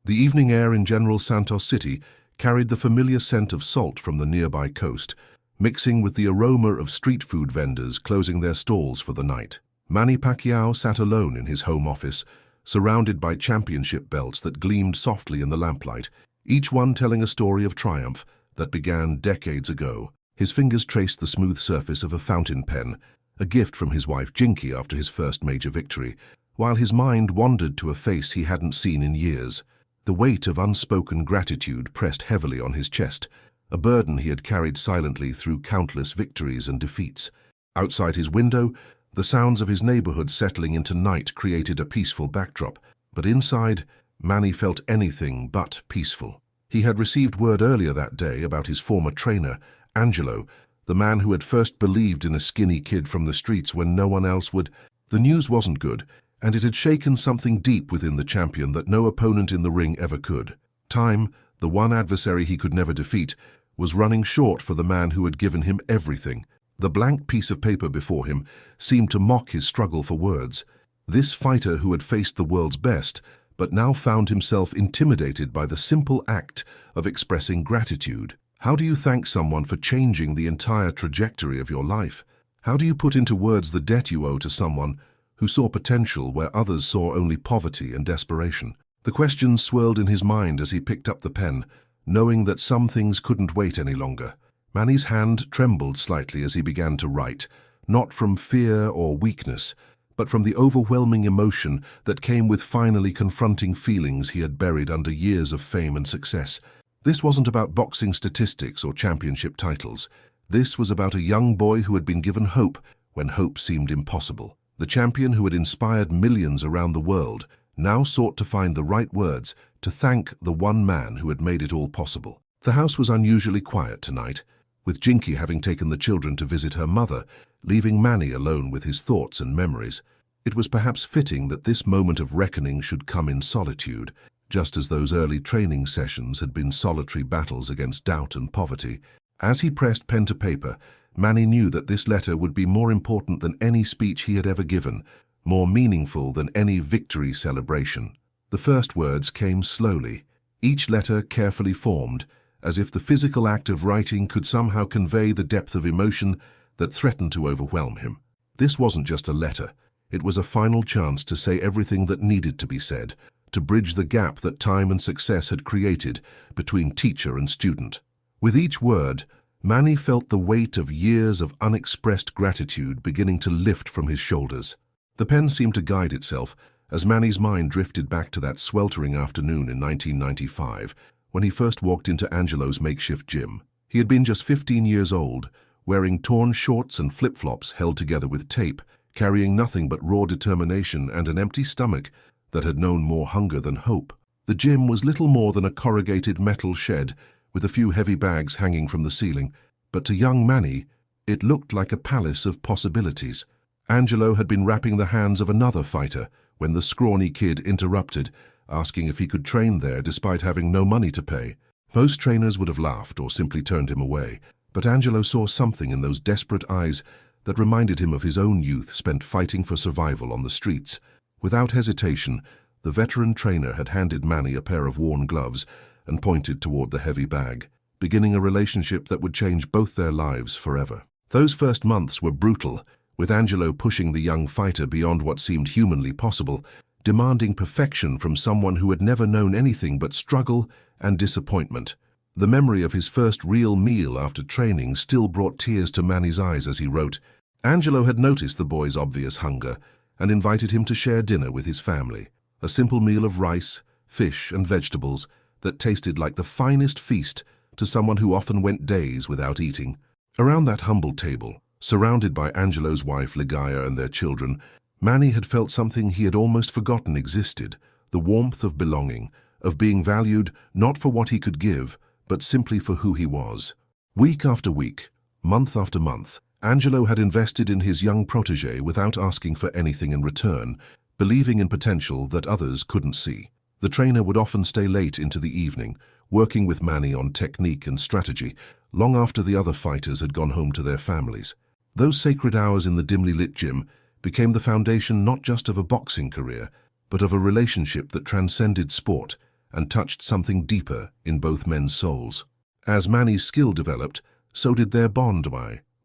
The evening air in General Santos City carried the familiar scent of salt from the nearby coast, mixing with the aroma of street food vendors closing their stalls for the night. Manny Pacquiao sat alone in his home office, surrounded by championship belts that gleamed softly in the lamplight, each one telling a story of triumph that began decades ago. His fingers traced the smooth surface of a fountain pen, a gift from his wife Jinky after his first major victory, while his mind wandered to a face he hadn't seen in years. The weight of unspoken gratitude pressed heavily on his chest, a burden he had carried silently through countless victories and defeats. Outside his window, the sounds of his neighborhood settling into night created a peaceful backdrop, but inside, Manny felt anything but peaceful. He had received word earlier that day about his former trainer, Angelo, the man who had first believed in a skinny kid from the streets when no one else would. The news wasn't good, and it had shaken something deep within the champion that no opponent in the ring ever could. Time, the one adversary he could never defeat, was running short for the man who had given him everything. The blank piece of paper before him seemed to mock his struggle for words. This fighter who had faced the world's best, but now found himself intimidated by the simple act of expressing gratitude. How do you thank someone for changing the entire trajectory of your life? How do you put into words the debt you owe to someone who saw potential where others saw only poverty and desperation? The questions swirled in his mind as he picked up the pen, knowing that some things couldn't wait any longer. Manny's hand trembled slightly as he began to write, not from fear or weakness, but from the overwhelming emotion that came with finally confronting feelings he had buried under years of fame and success. This wasn't about boxing statistics or championship titles. This was about a young boy who had been given hope when hope seemed impossible. The champion who had inspired millions around the world now sought to find the right words to thank the one man who had made it all possible. The house was unusually quiet tonight, with Jinky having taken the children to visit her mother, leaving Manny alone with his thoughts and memories. It was perhaps fitting that this moment of reckoning should come in solitude, just as those early training sessions had been solitary battles against doubt and poverty. As he pressed pen to paper, Manny knew that this letter would be more important than any speech he had ever given, more meaningful than any victory celebration. The first words came slowly, each letter carefully formed, as if the physical act of writing could somehow convey the depth of emotion that threatened to overwhelm him. This wasn't just a letter. It was a final chance to say everything that needed to be said, to bridge the gap that time and success had created between teacher and student. With each word, Manny felt the weight of years of unexpressed gratitude beginning to lift from his shoulders. The pen seemed to guide itself as Manny's mind drifted back to that sweltering afternoon in 1995 when he first walked into Angelo's makeshift gym. He had been just 15 years old, wearing torn shorts and flip-flops held together with tape, carrying nothing but raw determination and an empty stomach that had known more hunger than hope. The gym was little more than a corrugated metal shed with a few heavy bags hanging from the ceiling, but to young Manny, it looked like a palace of possibilities. Angelo had been wrapping the hands of another fighter when the scrawny kid interrupted, asking if he could train there despite having no money to pay. Most trainers would have laughed or simply turned him away, but Angelo saw something in those desperate eyes that reminded him of his own youth spent fighting for survival on the streets. Without hesitation, the veteran trainer had handed Manny a pair of worn gloves and pointed toward the heavy bag, beginning a relationship that would change both their lives forever. Those first months were brutal, with Angelo pushing the young fighter beyond what seemed humanly possible, demanding perfection from someone who had never known anything but struggle and disappointment. The memory of his first real meal after training still brought tears to Manny's eyes as he wrote. Angelo had noticed the boy's obvious hunger and invited him to share dinner with his family, a simple meal of rice, fish, and vegetables that tasted like the finest feast to someone who often went days without eating. Around that humble table, surrounded by Angelo's wife Ligaya and their children, Manny had felt something he had almost forgotten existed, the warmth of belonging, of being valued not for what he could give, but simply for who he was. Week after week, month after month, Angelo had invested in his young protege without asking for anything in return, believing in potential that others couldn't see. The trainer would often stay late into the evening, working with Manny on technique and strategy, long after the other fighters had gone home to their families. Those sacred hours in the dimly lit gym became the foundation not just of a boxing career, but of a relationship that transcended sport and touched something deeper in both men's souls. As Manny's skill developed, so did their bond,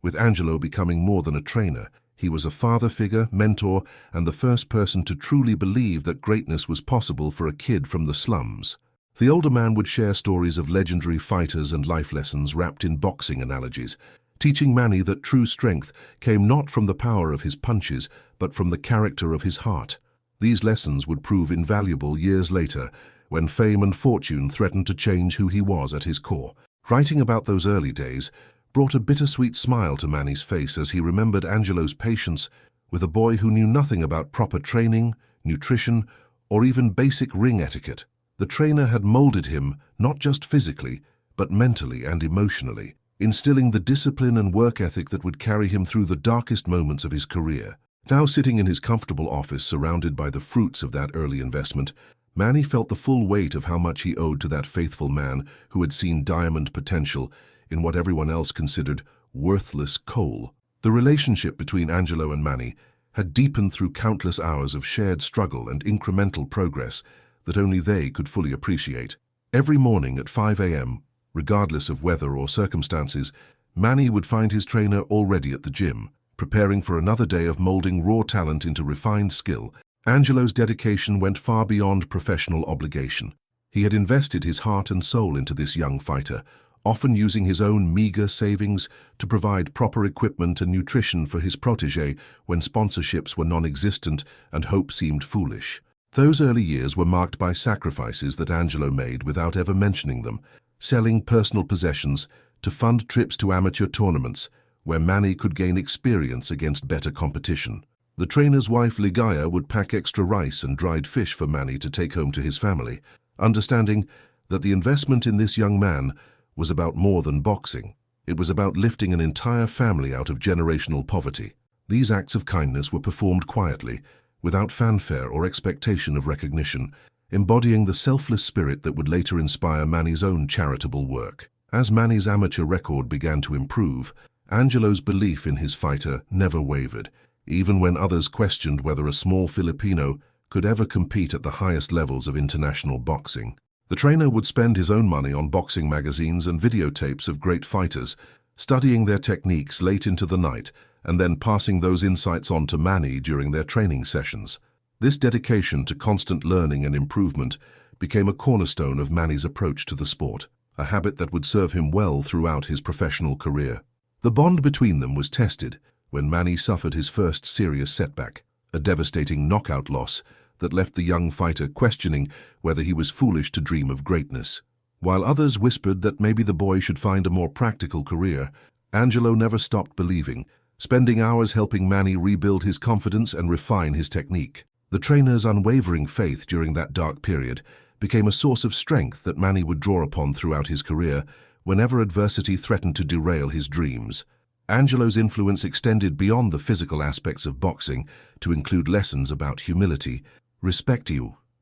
with Angelo becoming more than a trainer. He was a father figure, mentor, and the first person to truly believe that greatness was possible for a kid from the slums. The older man would share stories of legendary fighters and life lessons wrapped in boxing analogies, teaching Manny that true strength came not from the power of his punches, but from the character of his heart. These lessons would prove invaluable years later, when fame and fortune threatened to change who he was at his core. Writing about those early days brought a bittersweet smile to Manny's face as he remembered Angelo's patience with a boy who knew nothing about proper training, nutrition, or even basic ring etiquette. The trainer had molded him not just physically, but mentally and emotionally, instilling the discipline and work ethic that would carry him through the darkest moments of his career. Now sitting in his comfortable office surrounded by the fruits of that early investment, Manny felt the full weight of how much he owed to that faithful man who had seen diamond potential in what everyone else considered worthless coal. The relationship between Angelo and Manny had deepened through countless hours of shared struggle and incremental progress that only they could fully appreciate. Every morning at 5 a.m., regardless of weather or circumstances, Manny would find his trainer already at the gym, preparing for another day of molding raw talent into refined skill. Angelo's dedication went far beyond professional obligation. He had invested his heart and soul into this young fighter, often using his own meager savings to provide proper equipment and nutrition for his protege when sponsorships were non-existent and hope seemed foolish. Those early years were marked by sacrifices that Angelo made without ever mentioning them, selling personal possessions to fund trips to amateur tournaments where Manny could gain experience against better competition. The trainer's wife Ligaya would pack extra rice and dried fish for Manny to take home to his family, understanding that the investment in this young man was about more than boxing. It was about lifting an entire family out of generational poverty. These acts of kindness were performed quietly, without fanfare or expectation of recognition, embodying the selfless spirit that would later inspire Manny's own charitable work. As Manny's amateur record began to improve, Angelo's belief in his fighter never wavered, even when others questioned whether a small Filipino could ever compete at the highest levels of international boxing. The trainer would spend his own money on boxing magazines and videotapes of great fighters, studying their techniques late into the night and then passing those insights on to Manny during their training sessions. This dedication to constant learning and improvement became a cornerstone of Manny's approach to the sport, a habit that would serve him well throughout his professional career. The bond between them was tested when Manny suffered his first serious setback, a devastating knockout loss that left the young fighter questioning whether he was foolish to dream of greatness. While others whispered that maybe the boy should find a more practical career, Angelo never stopped believing, spending hours helping Manny rebuild his confidence and refine his technique. The trainer's unwavering faith during that dark period became a source of strength that Manny would draw upon throughout his career whenever adversity threatened to derail his dreams. Angelo's influence extended beyond the physical aspects of boxing to include lessons about humility, respect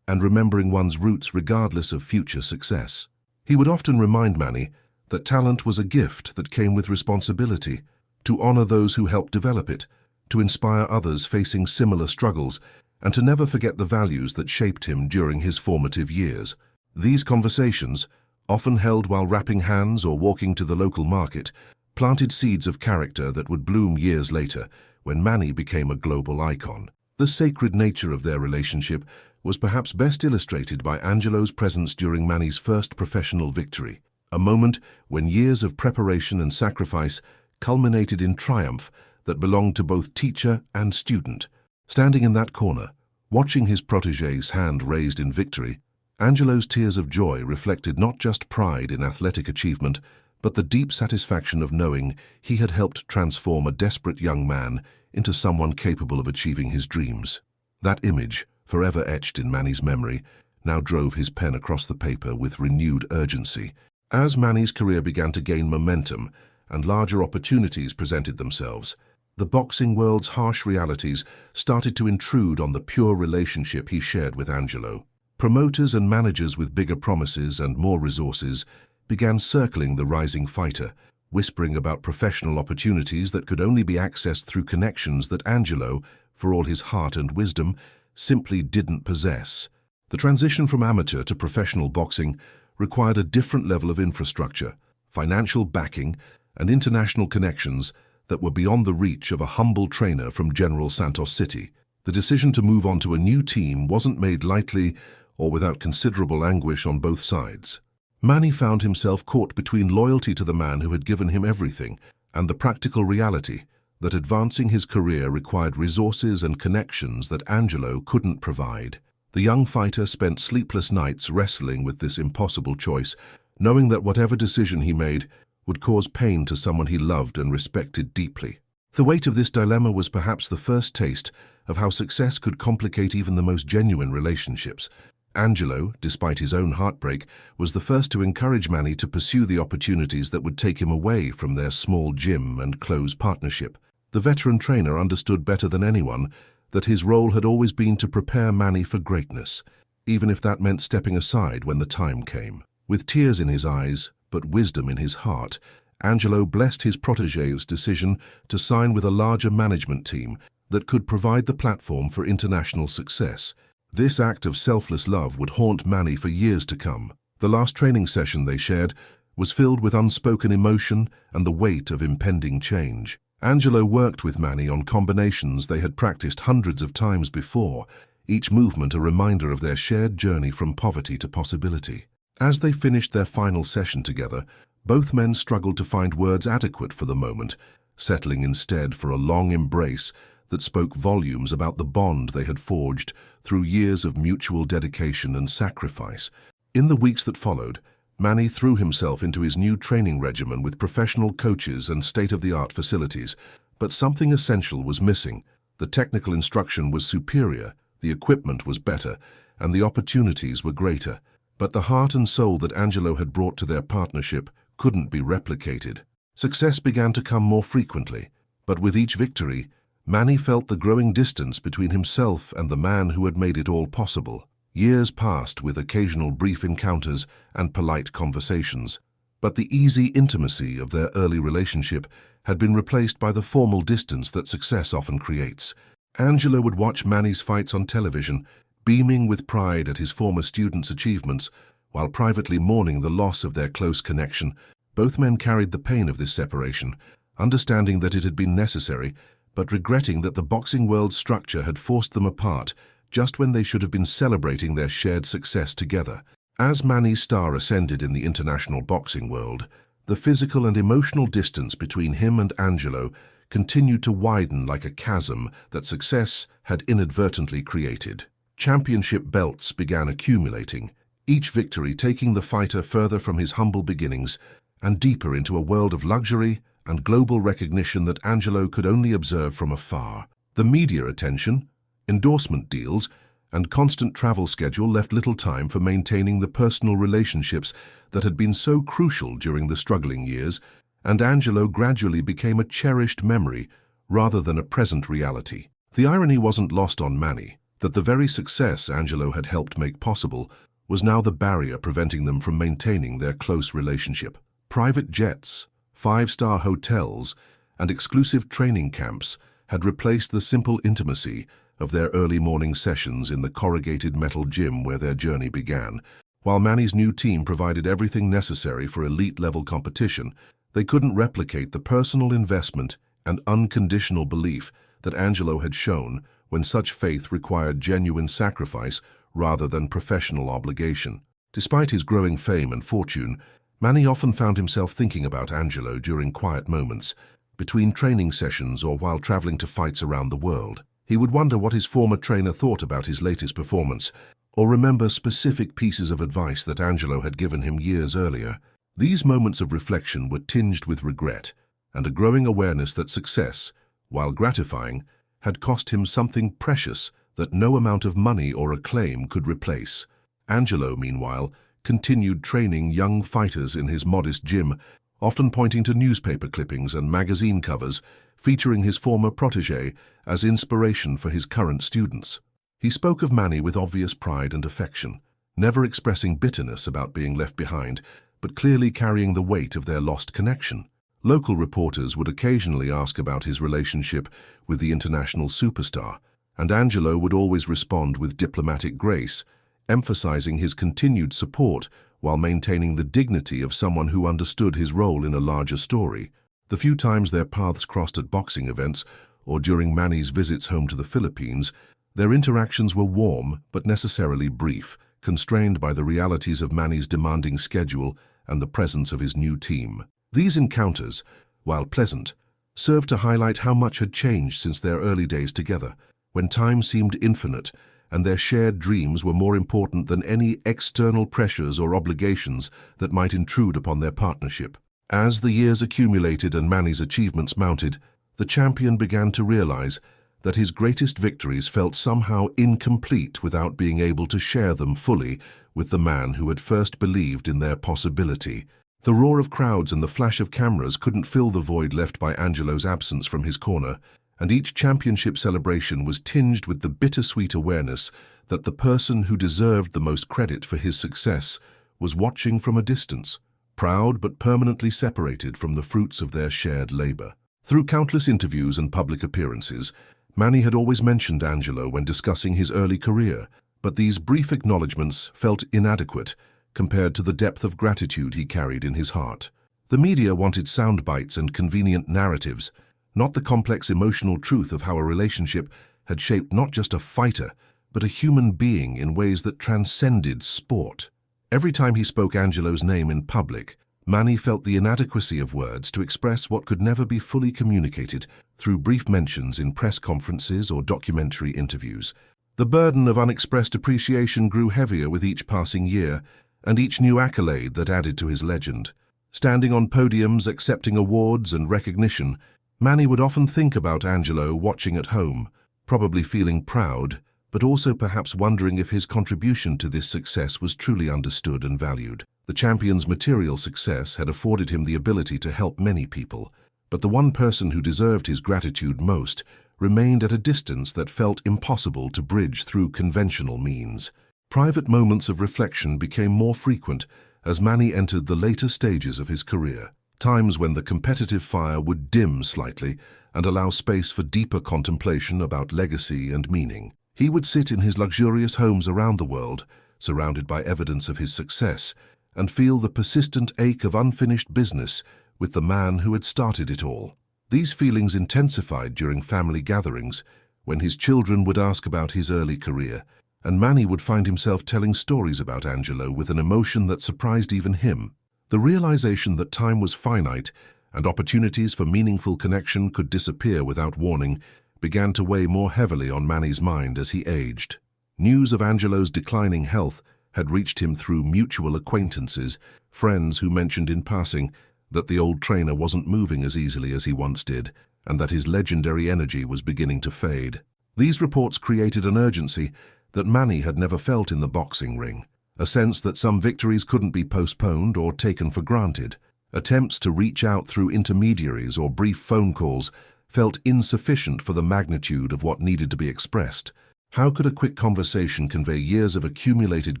and remembering one's roots regardless of future success. He would often remind Manny that talent was a gift that came with responsibility, to honor those who helped develop it, to inspire others facing similar struggles, and to never forget the values that shaped him during his formative years. These conversations, often held while wrapping hands or walking to the local market, planted seeds of character that would bloom years later when Manny became a global icon. The sacred nature of their relationship was perhaps best illustrated by Angelo's presence during Manny's first professional victory, a moment when years of preparation and sacrifice culminated in triumph that belonged to both teacher and student. Standing in that corner, watching his protege's hand raised in victory, Angelo's tears of joy reflected not just pride in athletic achievement, but the deep satisfaction of knowing he had helped transform a desperate young man into someone capable of achieving his dreams. That image, forever etched in Manny's memory, now drove his pen across the paper with renewed urgency. As Manny's career began to gain momentum and larger opportunities presented themselves, the boxing world's harsh realities started to intrude on the pure relationship he shared with Angelo. Promoters and managers with bigger promises and more resources began circling the rising fighter, whispering about professional opportunities that could only be accessed through connections that Angelo, for all his heart and wisdom, simply didn't possess. The transition from amateur to professional boxing required a different level of infrastructure, financial backing, and international connections that were beyond the reach of a humble trainer from General Santos City. The decision to move on to a new team wasn't made lightly or without considerable anguish on both sides. Manny found himself caught between loyalty to the man who had given him everything and the practical reality that advancing his career required resources and connections that Angelo couldn't provide. The young fighter spent sleepless nights wrestling with this impossible choice, knowing that whatever decision he made would cause pain to someone he loved and respected deeply. The weight of this dilemma was perhaps the first taste of how success could complicate even the most genuine relationships. Angelo, despite his own heartbreak, was the first to encourage Manny to pursue the opportunities that would take him away from their small gym and close partnership. The veteran trainer understood better than anyone that his role had always been to prepare Manny for greatness, even if that meant stepping aside when the time came. With tears in his eyes, but wisdom in his heart, Angelo blessed his protégé's decision to sign with a larger management team that could provide the platform for international success. This act of selfless love would haunt Manny for years to come. The last training session they shared was filled with unspoken emotion and the weight of impending change. Angelo worked with Manny on combinations they had practiced hundreds of times before, each movement a reminder of their shared journey from poverty to possibility. As they finished their final session together, both men struggled to find words adequate for the moment, settling instead for a long embrace that spoke volumes about the bond they had forged through years of mutual dedication and sacrifice. In the weeks that followed, Manny threw himself into his new training regimen with professional coaches and state-of-the-art facilities, but something essential was missing. The technical instruction was superior, the equipment was better, and the opportunities were greater. But the heart and soul that Angelo had brought to their partnership couldn't be replicated. Success began to come more frequently, but with each victory, Manny felt the growing distance between himself and the man who had made it all possible. Years passed with occasional brief encounters and polite conversations, but the easy intimacy of their early relationship had been replaced by the formal distance that success often creates. Angelo would watch Manny's fights on television, beaming with pride at his former students' achievements, while privately mourning the loss of their close connection. Both men carried the pain of this separation, understanding that it had been necessary, but regretting that the boxing world's structure had forced them apart just when they should have been celebrating their shared success together. As Manny's star ascended in the international boxing world, the physical and emotional distance between him and Angelo continued to widen like a chasm that success had inadvertently created. Championship belts began accumulating, each victory taking the fighter further from his humble beginnings and deeper into a world of luxury and global recognition that Angelo could only observe from afar. The media attention, endorsement deals, and constant travel schedule left little time for maintaining the personal relationships that had been so crucial during the struggling years, and Angelo gradually became a cherished memory rather than a present reality. The irony wasn't lost on Manny that the very success Angelo had helped make possible was now the barrier preventing them from maintaining their close relationship. Private jets, five-star hotels, and exclusive training camps had replaced the simple intimacy of their early morning sessions in the corrugated metal gym where their journey began. While Manny's new team provided everything necessary for elite-level competition, they couldn't replicate the personal investment and unconditional belief that Angelo had shown when such faith required genuine sacrifice rather than professional obligation. Despite his growing fame and fortune, Manny often found himself thinking about Angelo during quiet moments, between training sessions or while traveling to fights around the world. He would wonder what his former trainer thought about his latest performance, or remember specific pieces of advice that Angelo had given him years earlier. These moments of reflection were tinged with regret and a growing awareness that success, while gratifying, had cost him something precious that no amount of money or acclaim could replace. Angelo, meanwhile, continued training young fighters in his modest gym, often pointing to newspaper clippings and magazine covers featuring his former protégé as inspiration for his current students. He spoke of Manny with obvious pride and affection, never expressing bitterness about being left behind, but clearly carrying the weight of their lost connection. Local reporters would occasionally ask about his relationship with the international superstar, and Angelo would always respond with diplomatic grace, emphasizing his continued support while maintaining the dignity of someone who understood his role in a larger story. The few times their paths crossed at boxing events or during Manny's visits home to the Philippines, their interactions were warm but necessarily brief, constrained by the realities of Manny's demanding schedule and the presence of his new team. These encounters, while pleasant, served to highlight how much had changed since their early days together, when time seemed infinite and their shared dreams were more important than any external pressures or obligations that might intrude upon their partnership. As the years accumulated and Manny's achievements mounted, the champion began to realize that his greatest victories felt somehow incomplete without being able to share them fully with the man who had first believed in their possibility. The roar of crowds and the flash of cameras couldn't fill the void left by Angelo's absence from his corner, and each championship celebration was tinged with the bittersweet awareness that the person who deserved the most credit for his success was watching from a distance, proud but permanently separated from the fruits of their shared labor. Through countless interviews and public appearances, Manny had always mentioned Angelo when discussing his early career, but these brief acknowledgments felt inadequate compared to the depth of gratitude he carried in his heart. The media wanted sound bites and convenient narratives, not the complex emotional truth of how a relationship had shaped not just a fighter, but a human being in ways that transcended sport. Every time he spoke Angelo's name in public, Manny felt the inadequacy of words to express what could never be fully communicated through brief mentions in press conferences or documentary interviews. The burden of unexpressed appreciation grew heavier with each passing year and each new accolade that added to his legend. Standing on podiums, accepting awards and recognition, Manny would often think about Angelo watching at home, probably feeling proud, but also perhaps wondering if his contribution to this success was truly understood and valued. The champion's material success had afforded him the ability to help many people, but the one person who deserved his gratitude most remained at a distance that felt impossible to bridge through conventional means. Private moments of reflection became more frequent as Manny entered the later stages of his career, times when the competitive fire would dim slightly and allow space for deeper contemplation about legacy and meaning. He would sit in his luxurious homes around the world, surrounded by evidence of his success, and feel the persistent ache of unfinished business with the man who had started it all. These feelings intensified during family gatherings, when his children would ask about his early career, and Manny would find himself telling stories about Angelo with an emotion that surprised even him. The realization that time was finite and opportunities for meaningful connection could disappear without warning began to weigh more heavily on Manny's mind as he aged. News of Angelo's declining health had reached him through mutual acquaintances, friends who mentioned in passing that the old trainer wasn't moving as easily as he once did, and that his legendary energy was beginning to fade. These reports created an urgency that Manny had never felt in the boxing ring, a sense that some victories couldn't be postponed or taken for granted. Attempts to reach out through intermediaries or brief phone calls felt insufficient for the magnitude of what needed to be expressed. How could a quick conversation convey years of accumulated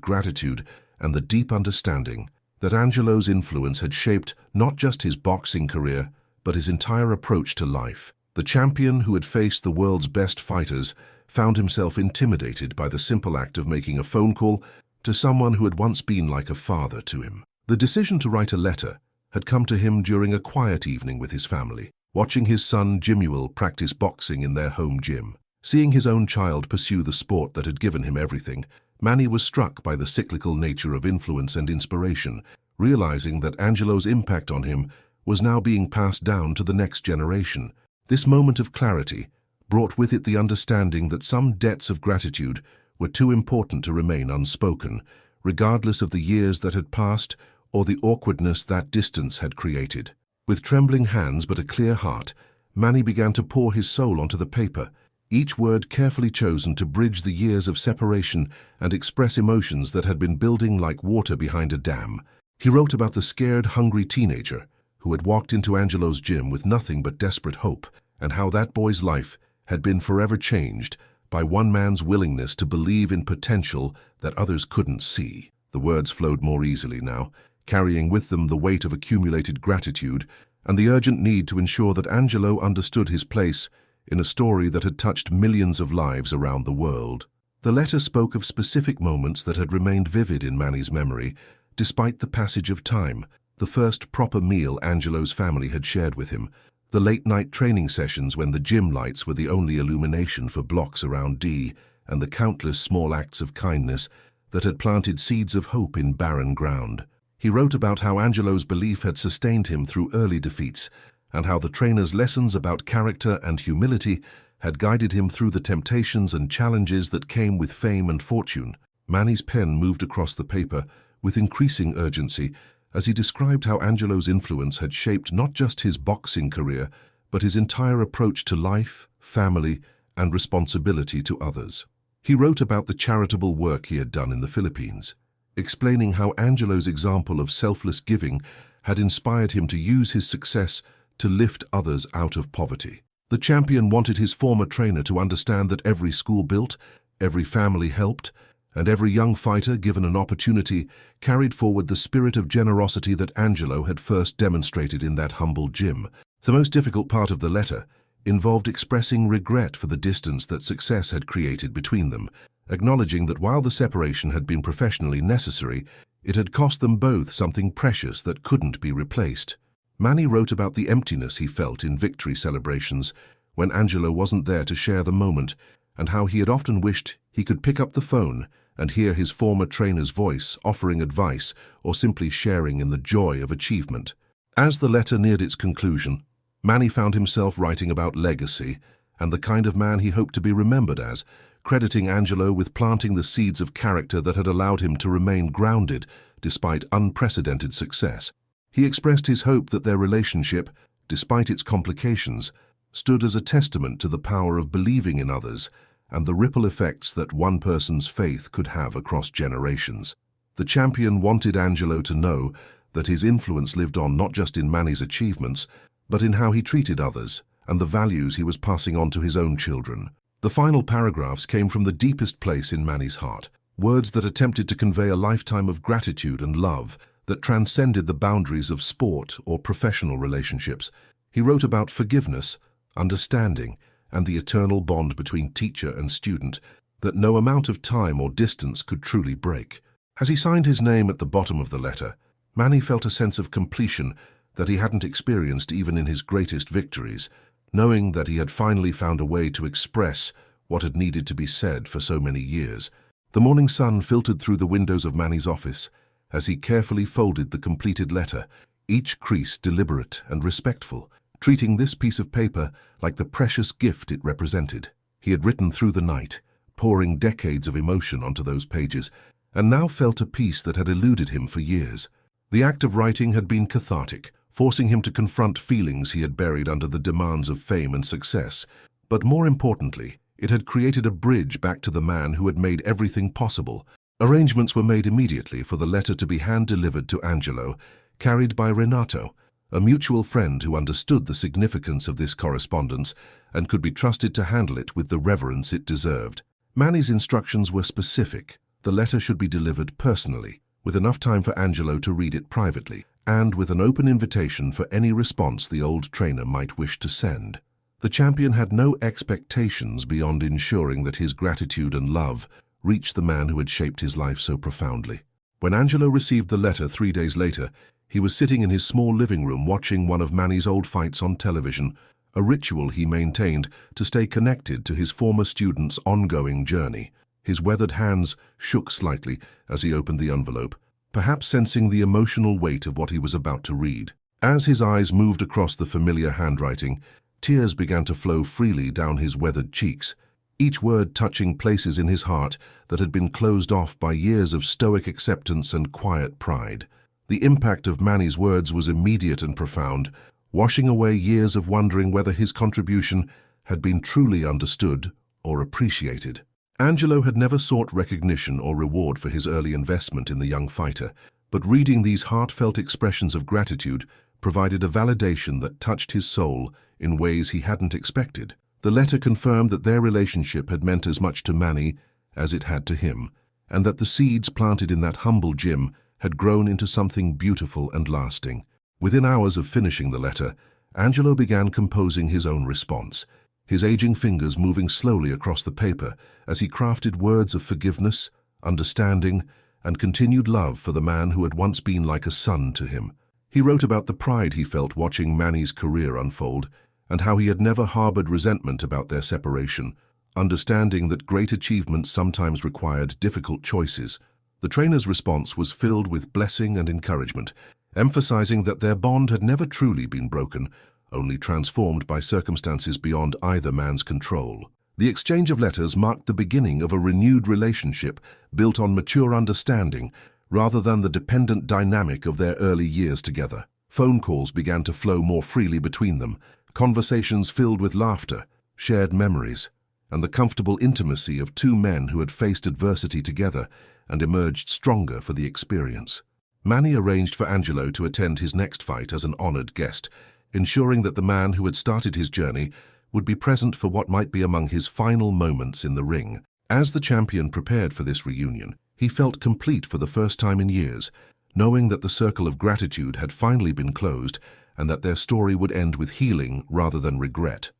gratitude and the deep understanding that Angelo's influence had shaped not just his boxing career, but his entire approach to life? The champion who had faced the world's best fighters found himself intimidated by the simple act of making a phone call to someone who had once been like a father to him. The decision to write a letter had come to him during a quiet evening with his family, watching his son Jimuel practice boxing in their home gym. Seeing his own child pursue the sport that had given him everything, Manny was struck by the cyclical nature of influence and inspiration, realizing that Angelo's impact on him was now being passed down to the next generation. This moment of clarity brought with it the understanding that some debts of gratitude were too important to remain unspoken, regardless of the years that had passed or the awkwardness that distance had created. With trembling hands but a clear heart, Manny began to pour his soul onto the paper, each word carefully chosen to bridge the years of separation and express emotions that had been building like water behind a dam. He wrote about the scared, hungry teenager who had walked into Angelo's gym with nothing but desperate hope, and how that boy's life had been forever changed by one man's willingness to believe in potential that others couldn't see. The words flowed more easily now, carrying with them the weight of accumulated gratitude and the urgent need to ensure that Angelo understood his place in a story that had touched millions of lives around the world. The letter spoke of specific moments that had remained vivid in Manny's memory, despite the passage of time. The first proper meal Angelo's family had shared with him, the late-night training sessions when the gym lights were the only illumination for blocks around D, and the countless small acts of kindness that had planted seeds of hope in barren ground. He wrote about how Angelo's belief had sustained him through early defeats, and how the trainer's lessons about character and humility had guided him through the temptations and challenges that came with fame and fortune. Manny's pen moved across the paper with increasing urgency as he described how Angelo's influence had shaped not just his boxing career, but his entire approach to life, family, and responsibility to others. He wrote about the charitable work he had done in the Philippines, explaining how Angelo's example of selfless giving had inspired him to use his success to lift others out of poverty. The champion wanted his former trainer to understand that every school built, every family helped, and every young fighter given an opportunity carried forward the spirit of generosity that Angelo had first demonstrated in that humble gym. The most difficult part of the letter involved expressing regret for the distance that success had created between them, acknowledging that while the separation had been professionally necessary, it had cost them both something precious that couldn't be replaced. Manny wrote about the emptiness he felt in victory celebrations when Angelo wasn't there to share the moment, and how he had often wished he could pick up the phone and hear his former trainer's voice offering advice or simply sharing in the joy of achievement. As the letter neared its conclusion, Manny found himself writing about legacy and the kind of man he hoped to be remembered as, crediting Angelo with planting the seeds of character that had allowed him to remain grounded despite unprecedented success. He expressed his hope that their relationship, despite its complications, stood as a testament to the power of believing in others and the ripple effects that one person's faith could have across generations. The champion wanted Angelo to know that his influence lived on not just in Manny's achievements, but in how he treated others and the values he was passing on to his own children. The final paragraphs came from the deepest place in Manny's heart, words that attempted to convey a lifetime of gratitude and love that transcended the boundaries of sport or professional relationships. He wrote about forgiveness, understanding, and the eternal bond between teacher and student that no amount of time or distance could truly break. As he signed his name at the bottom of the letter, Manny felt a sense of completion that he hadn't experienced even in his greatest victories, knowing that he had finally found a way to express what had needed to be said for so many years. The morning sun filtered through the windows of Manny's office as he carefully folded the completed letter, each crease deliberate and respectful, treating this piece of paper like the precious gift it represented. He had written through the night, pouring decades of emotion onto those pages, and now felt a peace that had eluded him for years. The act of writing had been cathartic, forcing him to confront feelings he had buried under the demands of fame and success. But more importantly, it had created a bridge back to the man who had made everything possible. Arrangements were made immediately for the letter to be hand-delivered to Angelo, carried by Renato, a mutual friend who understood the significance of this correspondence and could be trusted to handle it with the reverence it deserved. Manny's instructions were specific. The letter should be delivered personally, with enough time for Angelo to read it privately, and with an open invitation for any response the old trainer might wish to send. The champion had no expectations beyond ensuring that his gratitude and love reached the man who had shaped his life so profoundly. When Angelo received the letter 3 days later, he was sitting in his small living room watching one of Manny's old fights on television, a ritual he maintained to stay connected to his former student's ongoing journey. His weathered hands shook slightly as he opened the envelope, perhaps sensing the emotional weight of what he was about to read. As his eyes moved across the familiar handwriting, tears began to flow freely down his weathered cheeks, each word touching places in his heart that had been closed off by years of stoic acceptance and quiet pride. The impact of Manny's words was immediate and profound, washing away years of wondering whether his contribution had been truly understood or appreciated. Angelo had never sought recognition or reward for his early investment in the young fighter, but reading these heartfelt expressions of gratitude provided a validation that touched his soul in ways he hadn't expected. The letter confirmed that their relationship had meant as much to Manny as it had to him, and that the seeds planted in that humble gym had grown into something beautiful and lasting. Within hours of finishing the letter, Angelo began composing his own response. his aging fingers moving slowly across the paper as he crafted words of forgiveness, understanding, and continued love for the man who had once been like a son to him. He wrote about the pride he felt watching Manny's career unfold, and how he had never harbored resentment about their separation, understanding that great achievements sometimes required difficult choices. The trainer's response was filled with blessing and encouragement, emphasizing that their bond had never truly been broken, only transformed by circumstances beyond either man's control. The exchange of letters marked the beginning of a renewed relationship built on mature understanding rather than the dependent dynamic of their early years together. Phone calls began to flow more freely between them, conversations filled with laughter, shared memories, and the comfortable intimacy of two men who had faced adversity together and emerged stronger for the experience. Manny arranged for Angelo to attend his next fight as an honored guest, ensuring that the man who had started his journey would be present for what might be among his final moments in the ring. As the champion prepared for this reunion, he felt complete for the first time in years, knowing that the circle of gratitude had finally been closed and that their story would end with healing rather than regret.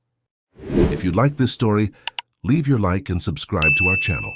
If you like this story, leave your like and subscribe to our channel.